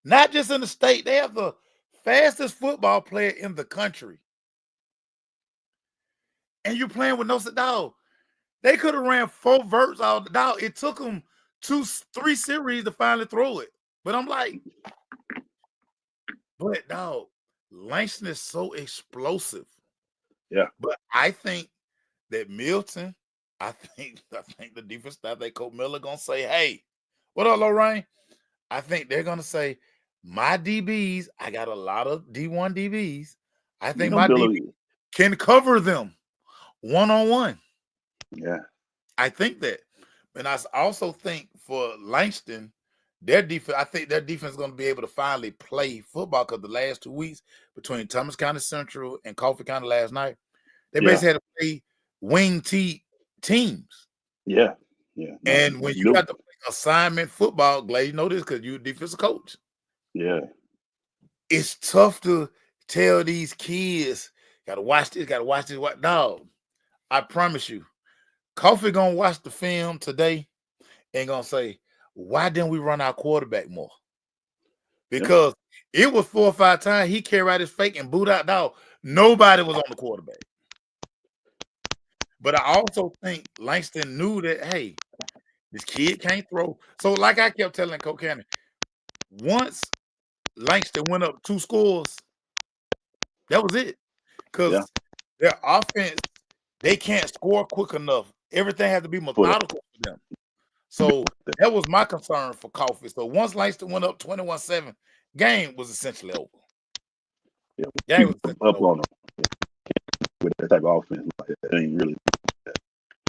Not just in the state. They have the fastest football player in the country. And you're playing with no dog. They could have ran 4 verts out. Dog, it took them 2-3 series to finally throw it. But I'm like, but dog, Langston is so explosive.
Yeah.
But I think that Milton, I think the defense staff, Coach Miller, gonna say, hey, what up, Lorraine? I think they're gonna say, my DBs, I got a lot of D1 DBs. I think my DBs can cover them one-on-one.
Yeah.
I think that. And I also think for Langston, their defense, I think their defense is going to be able to finally play football, because the last 2 weeks between Thomas County Central and Coffee County last night, they basically had to play wing teams.
Yeah.
And when you got to play assignment football, glad you know this because you're a defensive coach.
Yeah.
It's tough to tell these kids, gotta watch this. What dog? I promise you, Coffee gonna watch the film today and gonna say, why didn't we run our quarterback more? because it was 4 or 5 times he carried out his fake and boot out dog. Nobody was on the quarterback. But I also think Langston knew that, hey, this kid can't throw. So, like I kept telling Coach Cannon, once Langston went up 2 scores, that was it. Because their offense, they can't score quick enough. Everything has to be methodical for them. So that was my concern for Coffee. So once Langston went up 21-7, game was essentially over.
Game was up on them with that type of offense. Like that ain't really.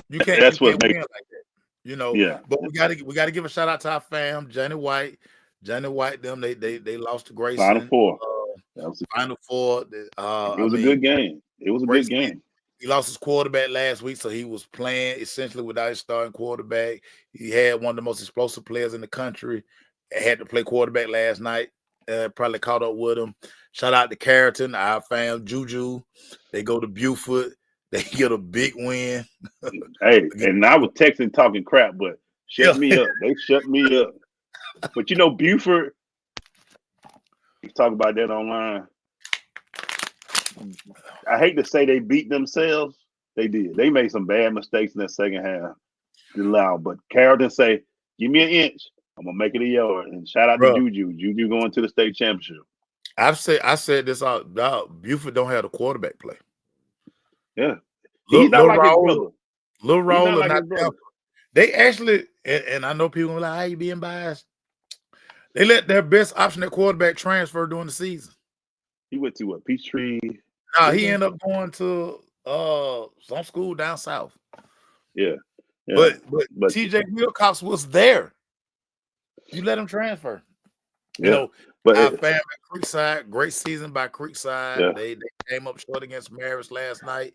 You can't.
That's
you
what
can't
makes.
win like that. You know.
Yeah.
But we got to give a shout out to our fam, Johnny White. Johnny White, them they lost to Grayson.
Final Four.
Final Four.
It was a good game. It was a good game.
He lost his quarterback last week, so he was playing essentially without his starting quarterback. He had one of the most explosive players in the country. Had to play quarterback last night. Probably caught up with him. Shout out to Carrollton, our fam, Juju. They go to Buford. They get a big win.
Hey, and I was texting talking crap, but shut me up. They shut me up. But you know, Buford, you talk about that online. I hate to say they beat themselves. They did. They made some bad mistakes in that second half. Loud, but Carrollton say, "Give me an inch. I'm gonna make it a yard." And shout out to Juju. Juju going to the state championship.
I said this out. Buford don't have the quarterback play.
Yeah, he's not like his brother.
Lil Roll and not they actually, and I know people are like, "How you being biased?" They let their best option at quarterback transfer during the season.
He went to what? Peachtree?
No, he ended up going to some school down south.
Yeah.
But TJ Wilcox was there. You let him transfer. You know, but our family at Creekside, great season by Creekside. Yeah. They came up short against Marist last night.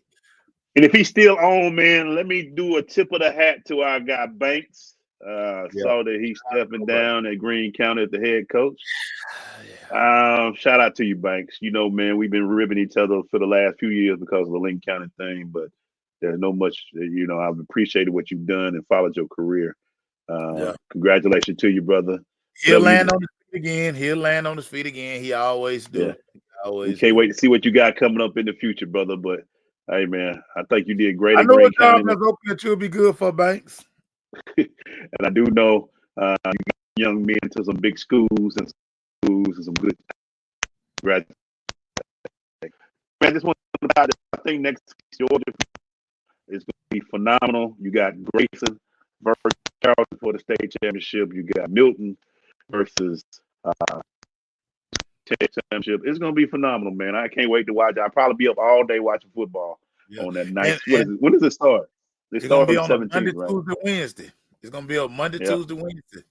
And if he's still on, man, let me do a tip of the hat to our guy Banks. Saw that he's stepping down at Greene County as the head coach. Shout out to you, Banks. You know, man, we've been ribbing each other for the last few years because of the Lincoln County thing, but there's no much, you know, I've appreciated what you've done and followed your career. Congratulations to you, brother.
He'll land on his feet again. He'll land on his feet again. He always do.
Yeah. We can't wait to see what you got coming up in the future, brother. But hey, man, I think you did great.
I know a job that's open that you'll be good for, Banks.
And I do know you got young men to some big schools and some good graduates. Man, this one about it. I think next Georgia is going to be phenomenal. You got Grayson versus Charleston for the state championship. You got Milton versus state championship. It's going to be phenomenal, man. I can't wait to watch it. I'll probably be up all day watching football on that night. When does it start?
It's going to be on 17th, Monday, right? Tuesday, Wednesday. It's going to be on Monday, Tuesday, Wednesday.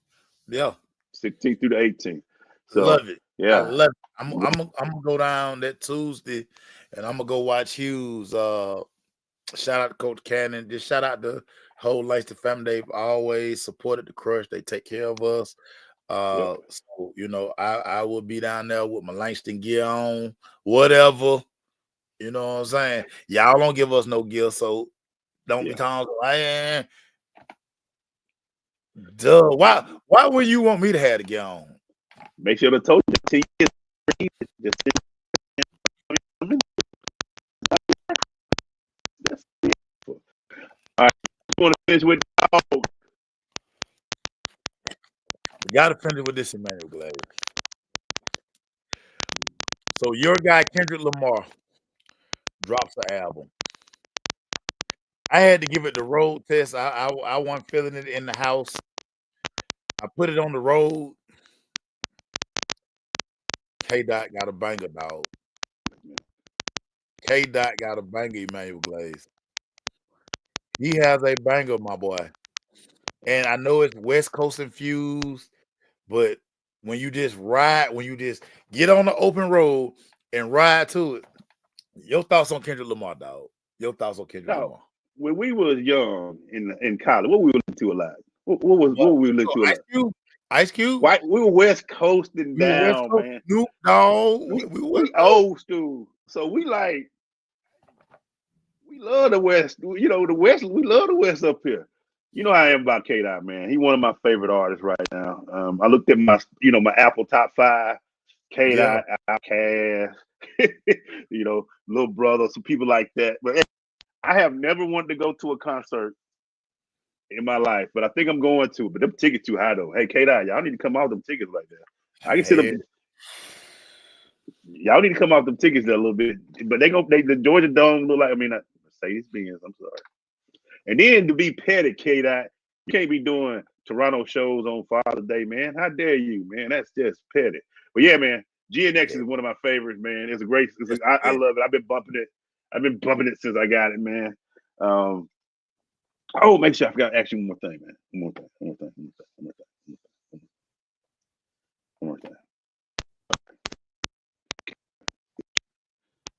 Yeah.
16th through the 18th. So,
love it.
Yeah.
I love it. I'm going to go down that Tuesday, and I'm going to go watch Hughes. Shout out to Coach Cannon. Just shout out the whole Langston family. They've always supported the Crush. They take care of us. So, you know, I will be down there with my Langston gear on, whatever. You know what I'm saying? Y'all don't give us no gear, so don't be talking like, duh. Why would you want me to have the gear on?
Make sure I told you. All right, you want to finish with dog?
We got to finish with this, Emmanuel Glaze. So your guy Kendrick Lamar drops the album. I had to give it the road test. I wasn't feeling it in the house. I put it on the road. K-Dot got a banger, dog. K-Dot got a banger, Emmanuel Glaze. He has a banger, my boy. And I know it's West Coast infused, but when you just get on the open road and ride to it, your thoughts on Kendrick Lamar, dog. Your thoughts on Kendrick Lamar.
When we were young in college, what we were listening to a lot? What we were listening to a lot?
Ice Cube.
We were West Coasting down, man.
Snoop Dogg.
We old school. So we love the West. You know, the West, we love the West up here. You know how I am about K-Dot, man. He one of my favorite artists right now. I looked at my Apple top 5, K-Dot, Outkast, Little Brother, some people like that. But I have never wanted to go to a concert in my life, but I think I'm going to. But them tickets too high though. Hey, K-Dot, y'all need to come off them tickets like that. I can see them. Y'all need to come off them tickets there a little bit. But the Georgia Dome look like, Mercedes-Benz, I'm sorry. And then to be petty, K-Dot, you can't be doing Toronto shows on Father's Day, man. How dare you, man? That's just petty. But yeah, man, GNX is one of my favorites, man. It's a great. I love it. I've been bumping it since I got it, man. Make sure I forgot to ask you one more thing, man. One more thing.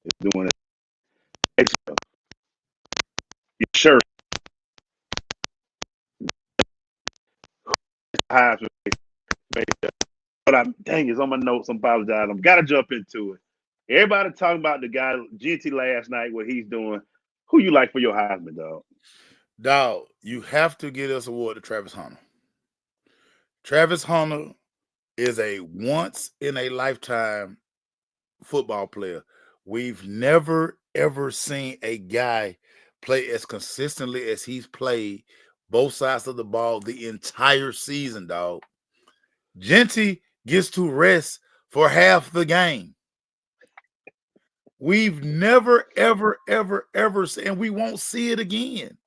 It's doing it. Your shirt. But it's on my notes. I'm apologizing. I've got to jump into it. Everybody talking about the guy GT last night, what he's doing. Who you like for your Heisman, dog?
Dog, you have to give this award to Travis Hunter. Travis Hunter is a once in a lifetime football player. We've never ever seen a guy play as consistently as he's played both sides of the ball the entire season, dog. Genty gets to rest for half the game. We've never, ever, ever, ever seen, and we won't see it again.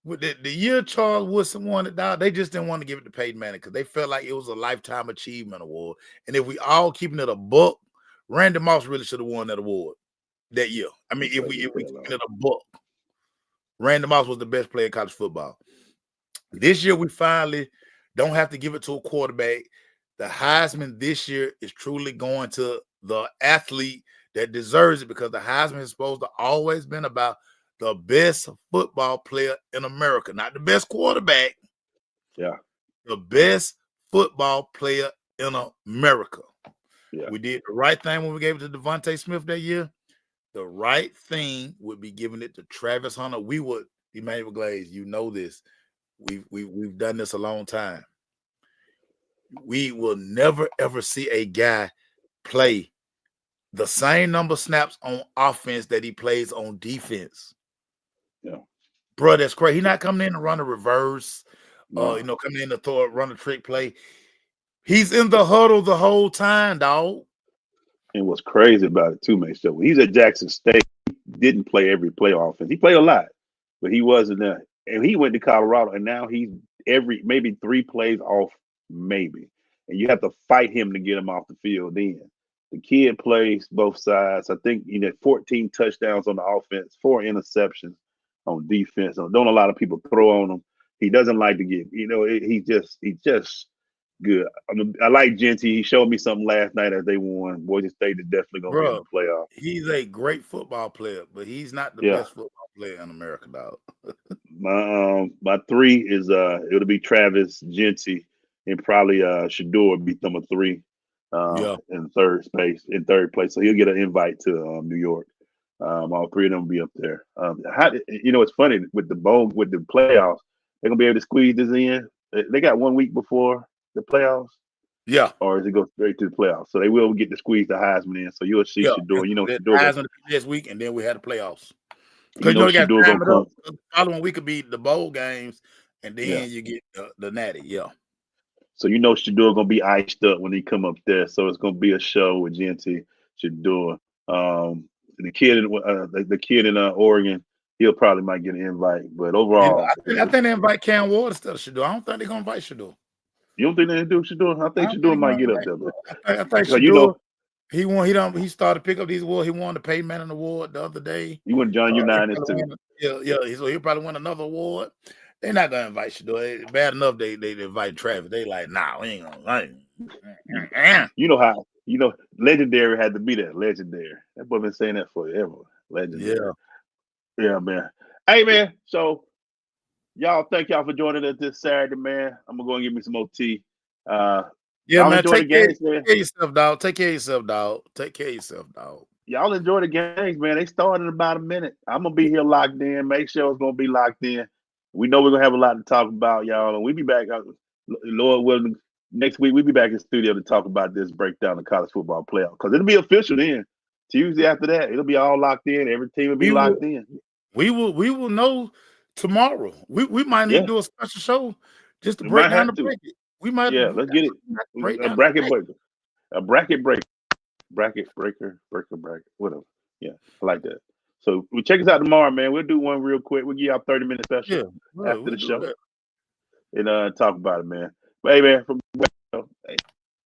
With the year Charles Woodson won it, dog, they just didn't want to give it to Peyton Manning because they felt like it was a lifetime achievement award. And if we all keeping it a buck, Randy Moss really should have won that award that year. I mean, if we keeping it a buck, Randy Moss was the best player in college football. This year, we finally don't have to give it to a quarterback. The Heisman this year is truly going to the athlete that deserves it because the Heisman is supposed to always been about the best football player in America, not the best quarterback.
Yeah.
The best football player in America.
Yeah.
We did the right thing when we gave it to Devontae Smith that year. The right thing would be giving it to Travis Hunter. We would, Emmanuel Glaze, you know this. We've done this a long time. We will never ever see a guy play the same number of snaps on offense that he plays on defense.
Yeah,
bro, that's crazy. He's not coming in to run a reverse,
no.
Coming in to run a trick play. He's in the huddle the whole time, dog.
And what's crazy about it too, man, so when he's at Jackson State, he didn't play every play offense. He played a lot, but he wasn't there. And he went to Colorado, and now he's maybe 3 plays off, maybe. And you have to fight him to get him off the field then. The kid plays both sides. I think 14 touchdowns on the offense, 4 interceptions on defense. Don't a lot of people throw on him. He doesn't like to get, he's just good. I like Genty. He showed me something last night as they won. Boise State is definitely going to be in the playoff.
He's a great football player, but he's not the best football player in America, dog.
My 3 is it'll be Travis, Genty, and probably Shedeur would be number 3 in third place. So he'll get an invite to New York. All 3 of them will be up there. It's funny with the playoffs, they're gonna be able to squeeze this in. They got 1 week before the playoffs.
Yeah.
Or does it go straight to the playoffs? So they will get to squeeze the Heisman in. So you'll see Shedeur.
Shedeur Heisman this week, and then we had the playoffs. Because
Shedeur gonna come.
The following week could be the bowl games, and then you get the natty. Yeah.
So Shedeur gonna be iced up when he come up there. So it's gonna be a show with Genty, Shedeur. The kid in Oregon, he'll probably might get an invite. But overall,
I think they invite Cam Ward instead of Shedeur. I don't think they're gonna invite Shedeur.
You don't think they do Shedeur? I think Shedeur might get up there, bro.
I think Shedeur. He started to pick up these awards. He won the Peyton Manning Award the other day.
You won John Unitas too.
So he'll probably win another award. They're not gonna invite Shedeur. It's bad enough they invite Travis. They like, nah, we ain't gonna.
You know how Legendary had to be there. Legendary. That boy been saying that forever. Legendary. Yeah, man. Hey, man. So y'all, thank y'all for joining us this Saturday, man. I'm gonna go and give me some more tea.
Man. Take care of yourself, dog. Take care of yourself, dog.
Y'all enjoy the games, man. They started in about a minute. I'm gonna be here locked in. Make sure it's gonna be locked in. We know we're gonna have a lot to talk about, y'all, and we'll be back. Lord willing, next week we'll be back in the studio to talk about this breakdown of college football playoff because it'll be official then. Tuesday after that, it'll be all locked in. Every team will be locked in.
We will know tomorrow. We might need to do a special show just to break down the bracket. We might.
Yeah, let's get it. A bracket breaker. A bracket breaker. Bracket breaker. Whatever. Yeah, I like that. So we check us out tomorrow, man. We'll do one real quick. We'll give y'all 30-minute special after the show. And talk about it, man. But hey, man, from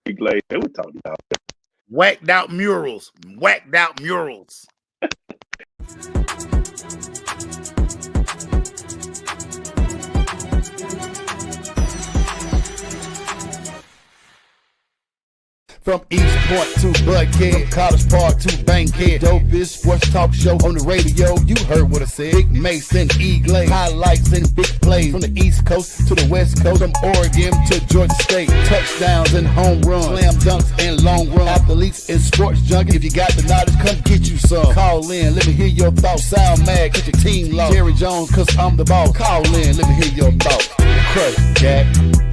Big Glade, we'll talk about it.
Whacked out murals.
From East Point to Buckhead, College Park to Bankhead, dopest sports talk show on the radio. You heard what I said. Big Mason, E-Glade, highlights and big plays from the East Coast to the West Coast, from Oregon to Georgia State. Touchdowns and home runs, slam dunks and long run. Athletes and sports junkie. If you got the knowledge, come get you some. Call in, let me hear your thoughts. Sound mad, get your team lost. Jerry Jones, cause I'm the boss. Call in, let me hear your thoughts. Crush, Jack,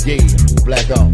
yeah, black on.